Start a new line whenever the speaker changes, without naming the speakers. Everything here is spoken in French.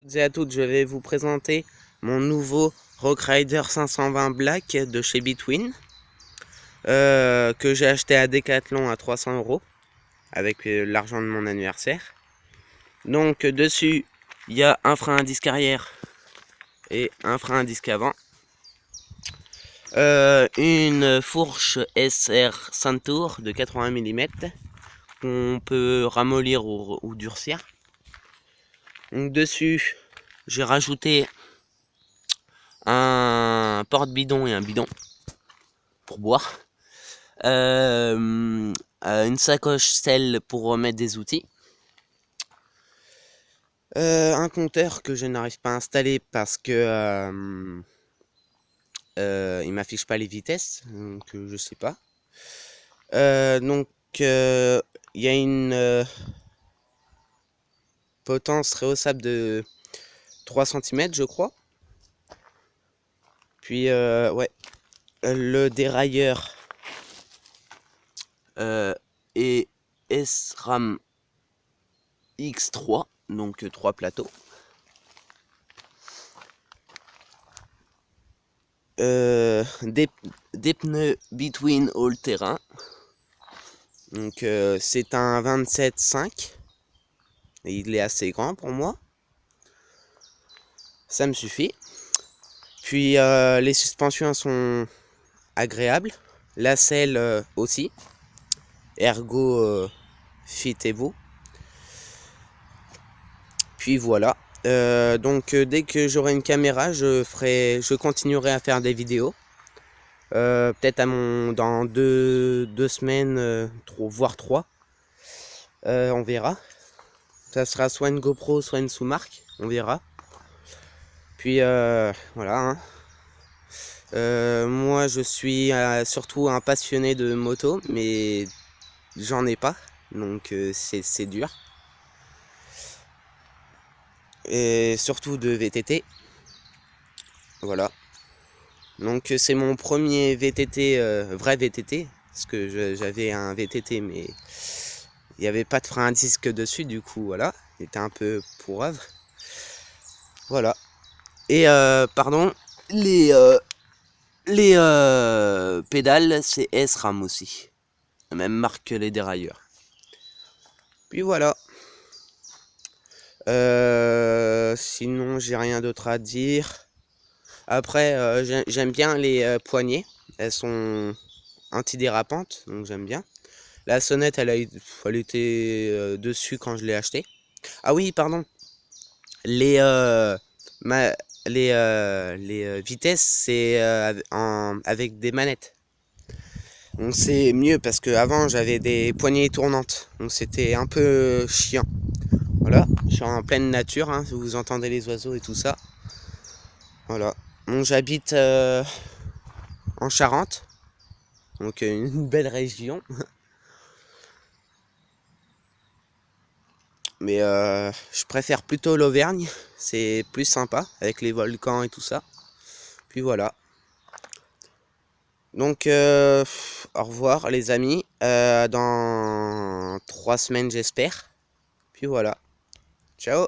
Toutes et à toutes, je vais vous présenter mon nouveau Rock Rider 520 Black de chez Between que j'ai acheté à Decathlon à 300 € avec l'argent de mon anniversaire. Donc dessus, il y a un frein à disque arrière et un frein à disque avant. Une fourche SR Centaur de 80 mm qu'on peut ramollir ou durcir. Donc dessus, j'ai rajouté un porte-bidon et un bidon pour boire, une sacoche selle pour remettre des outils, un compteur que je n'arrive pas à installer parce que il m'affiche pas les vitesses, donc je sais pas. Il y a une potence rehaussable de 3 cm je crois. Puis ouais, le dérailleur est SRAM X3, donc 3 plateaux. Des pneus Between All Terrain. Donc c'est un 27,5 et il est assez grand pour moi. Ça me suffit. Puis les suspensions sont agréables. La selle aussi. Ergo Fit Evo. Puis voilà. Dès que j'aurai une caméra, je continuerai à faire des vidéos. Peut-être dans deux semaines, voire 3. On verra. Ça sera soit une GoPro, soit une sous-marque. On verra. Puis voilà. Moi, je suis surtout un passionné de moto, mais j'en ai pas. Donc c'est dur. Et surtout de VTT. Voilà. Donc c'est mon premier VTT, vrai VTT. Parce que j'avais un VTT, mais il n'y avait pas de frein à disque dessus, du coup, voilà. Il était un peu pourrave. Voilà. Et pardon, les pédales, c'est SRAM aussi. La même marque que les dérailleurs. Puis voilà. Sinon, j'ai rien d'autre à dire. Après, j'aime bien les poignées. Elles sont antidérapantes, donc j'aime bien. La sonnette, elle était dessus quand je l'ai acheté. Ah oui, pardon. Les, ma, les vitesses, c'est avec des manettes. Donc c'est mieux parce que avant j'avais des poignées tournantes. Donc c'était un peu chiant. Voilà, je suis en pleine nature, hein, vous entendez les oiseaux et tout ça. Voilà. Bon, j'habite en Charente. Donc une belle région. Mais je préfère plutôt l'Auvergne. C'est plus sympa avec les volcans et tout ça. Puis voilà. Donc au revoir les amis. Dans 3 semaines j'espère. Puis voilà. Ciao.